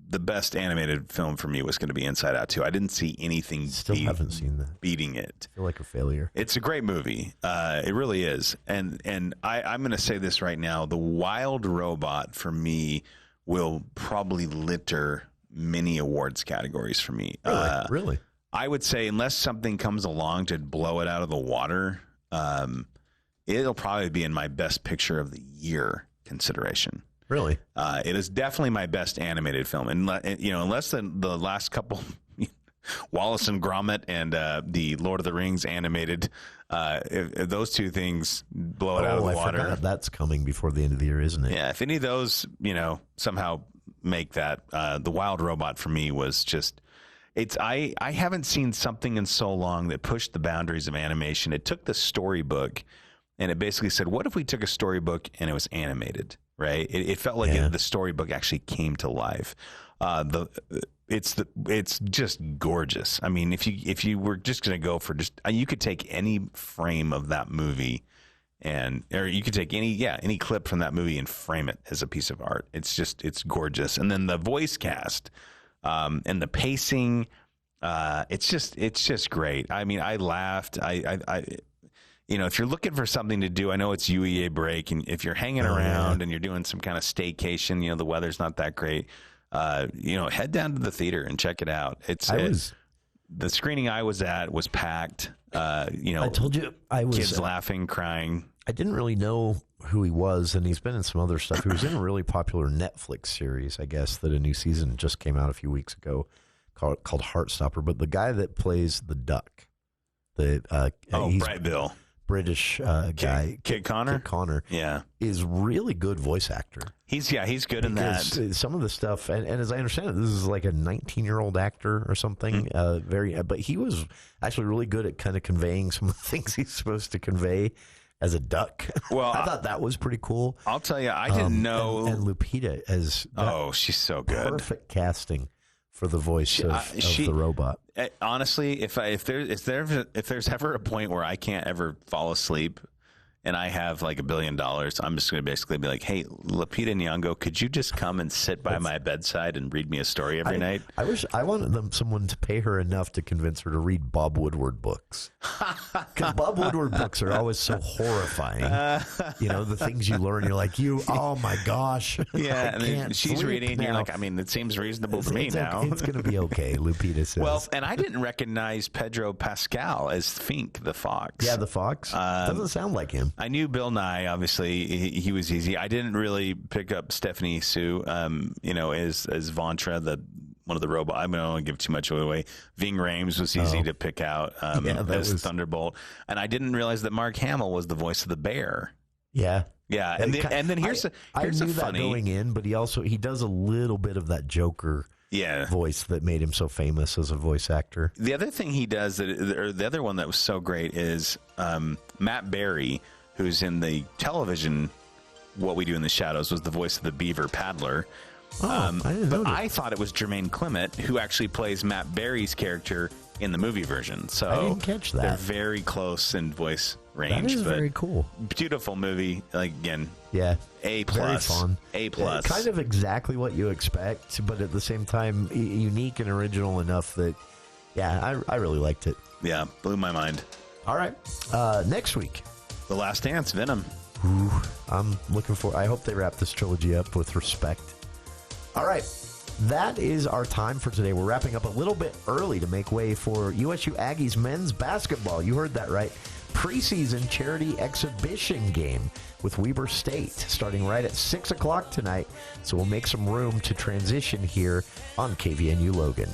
the best animated film for me was going to be Inside Out 2. I didn't see anything
haven't seen that.
beating it.
I feel like a failure.
It's a great movie. It really is. And I'm going to say this right now. The Wild Robot, for me, will probably litter many awards categories for me.
Really?
I would say unless something comes along to blow it out of the water, it'll probably be in my best picture of the year consideration.
Really?
It is definitely my best animated film. And, unless the last couple, Wallace and Gromit and the Lord of the Rings animated, if those two things blow it out of the water. I forgot
that's coming before the end of the year, isn't it?
Yeah, if any of those, somehow make that, The Wild Robot for me was just... I haven't seen something in so long that pushed the boundaries of animation. It took the storybook, and it basically said, what if we took a storybook and it was animated, right? It felt like the storybook actually came to life. It's just gorgeous. I mean, if you were just going to go for you could take any frame of that movie or you could take any clip from that movie and frame it as a piece of art. It's gorgeous. And then the voice cast, and the pacing, it's just great. I mean, I laughed. If you're looking for something to do, I know it's UEA break, and if you're hanging around and you're doing some kind of staycation, the weather's not that great. Head down to the theater and check it out. The screening I was at was packed. I told you kids laughing, crying.
I didn't really know who he was, and he's been in some other stuff. He was in a really popular Netflix series, I guess, that a new season just came out a few weeks ago called Heartstopper. But the guy that plays the duck, he's
Bright Bill.
British guy,
Kit Connor.
Yeah, is really good voice actor.
He's good in that.
Some of the stuff, and as I understand it, this is like a 19-year-old actor or something. But he was actually really good at kind of conveying some of the things he's supposed to convey as a duck. Well, I thought that was pretty cool.
I'll tell you, I didn't know.
And Lupita as
she's so good.
Perfect casting for the voice of the robot.
Honestly, if there's ever a point where I can't ever fall asleep and I have like $1 billion, I'm just going to basically be like, hey, Lupita Nyong'o, could you just come and sit by my bedside and read me a story every night?
I wish I wanted someone to pay her enough to convince her to read Bob Woodward books. Because Bob Woodward books are always so horrifying. The things you learn, you're like, oh my gosh.
Yeah, and then she's reading, and you're like, I mean, it seems reasonable for me now.
It's going to be okay, Lupita says.
Well, and I didn't recognize Pedro Pascal as Fink, the fox.
Yeah, the fox. Doesn't sound like him.
I knew Bill Nye, obviously. He was easy. I didn't really pick up Stephanie Sue, as Vontra, one of the robots. I don't want to give too much away. Ving Rhames was easy to pick out as Thunderbolt. And I didn't realize that Mark Hamill was the voice of the bear.
Yeah.
Yeah. And then here's a funny.
That going in, but he does a little bit of that Joker voice that made him so famous as a voice actor.
The other thing he does, or the other one that was so great, is Matt Berry, who's in the television What We Do in the Shadows, was the voice of the beaver paddler. I thought it was Jermaine Clement who actually plays Matt Berry's character in the movie version. So
I didn't catch that.
They're very close in voice range.
That is very cool.
Beautiful movie.
A+.
Very
fun.
A+.
Kind of exactly what you expect, but at the same time unique and original enough that, I really liked it.
Yeah, blew my mind.
All right. Next week,
The Last Dance, Venom.
Ooh, I'm looking for. I hope they wrap this trilogy up with respect. All right. That is our time for today. We're wrapping up a little bit early to make way for USU Aggies men's basketball. You heard that right. Preseason charity exhibition game with Weber State starting right at 6 o'clock tonight. So we'll make some room to transition here on KVNU Logan.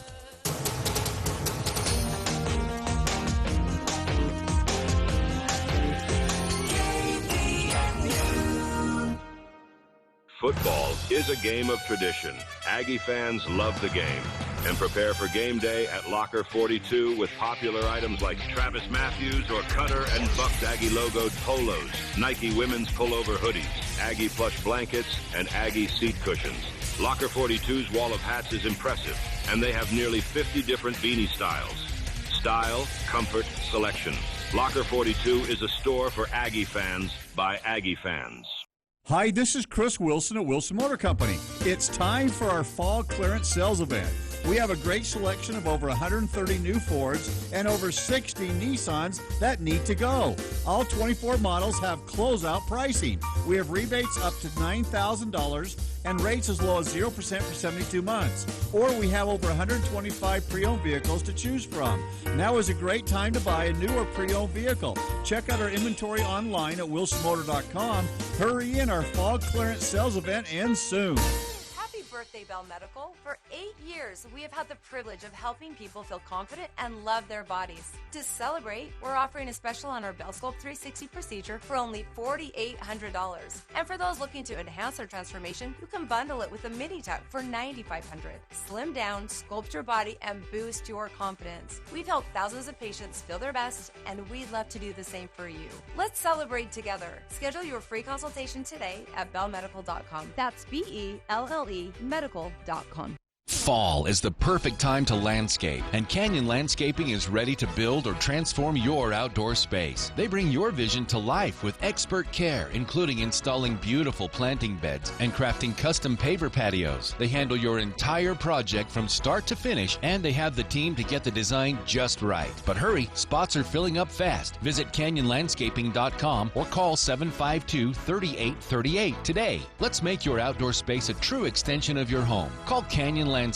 Football is a game of tradition. Aggie fans love the game and prepare for game day at Locker 42 with popular items like Travis Matthews or Cutter and Bucks Aggie logoed polos, Nike women's pullover hoodies, Aggie plush blankets, and Aggie seat cushions. Locker 42's wall of hats is impressive, and they have nearly 50 different beanie styles. Style, comfort, selection. Locker 42 is a store for Aggie fans by Aggie fans.
Hi, this is Chris Wilson at Wilson Motor Company. It's time for our fall clearance sales event. We have a great selection of over 130 new Fords and over 60 Nissans that need to go. All 24 models have closeout pricing. We have rebates up to $9,000 and rates as low as 0% for 72 months. Or we have over 125 pre-owned vehicles to choose from. Now is a great time to buy a new or pre-owned vehicle. Check out our inventory online at wilsonmotor.com. Hurry in, our fall clearance sales event ends soon.
Happy birthday, Bell Medical. For 8 years, we have had the privilege of helping people feel confident and love their bodies. To celebrate, we're offering a special on our Bell Sculpt 360 procedure for only $4,800. And for those looking to enhance their transformation, you can bundle it with a mini tuck for $9,500. Slim down, sculpt your body, and boost your confidence. We've helped thousands of patients feel their best, and we'd love to do the same for you. Let's celebrate together. Schedule your free consultation today at bellmedical.com. That's BELLE medical.com.
Fall is the perfect time to landscape, and Canyon Landscaping is ready to build or transform your outdoor space. They bring your vision to life with expert care, including installing beautiful planting beds and crafting custom paver patios. They handle your entire project from start to finish, and they have the team to get the design just right. But hurry, spots are filling up fast. Visit canyonlandscaping.com or call 752-3838 today. Let's make your outdoor space a true extension of your home. Call Canyon Landscaping.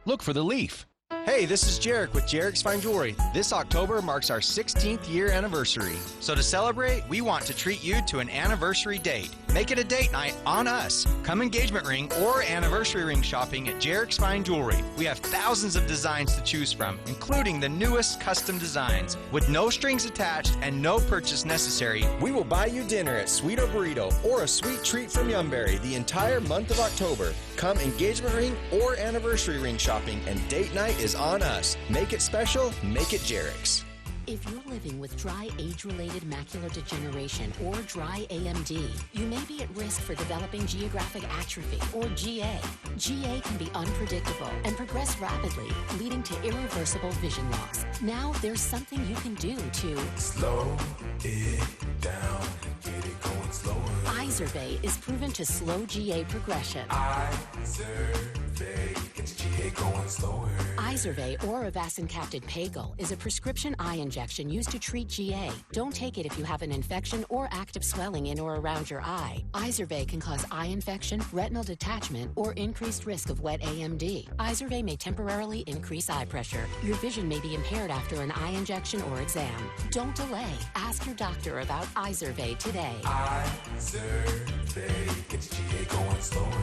Look for the leaf.
Hey, this is Jarek with Jarek's Fine Jewelry. This October marks our 16th year anniversary. So to celebrate, we want to treat you to an anniversary date. Make it a date night on us. Come engagement ring or anniversary ring shopping at Jarek's Fine Jewelry. We have thousands of designs to choose from, including the newest custom designs. With no strings attached and no purchase necessary,
we will buy you dinner at Sweeto Burrito or a sweet treat from Yumberry the entire month of October. Come engagement ring or anniversary ring shopping, and date night is on us. Make it special, make it Jarek's.
If you're living with dry age-related macular degeneration or dry AMD, you may be at risk for developing geographic atrophy or GA. GA can be unpredictable and progress rapidly, leading to irreversible vision loss. Now there's something you can do to
slow it down, get it going slower.
Izervay is proven to slow GA progression.
Izervay gets GA going slower.
Izervay or avacincaptad Pagel is a prescription eye injection used to treat GA. Don't take it if you have an infection or active swelling in or around your eye. Izervay can cause eye infection, retinal detachment, or increased risk of wet AMD. Izervay may temporarily increase eye pressure. Your vision may be impaired after an eye injection or exam. Don't delay. Ask your doctor about Izervay today.
Izervay gets GA going slower.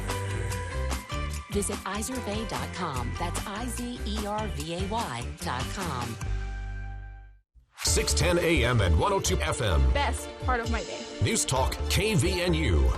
Visit Izervay.com. That's IZERVAY.com.
610 AM and 102 FM.
Best part of my day.
News Talk KVNU.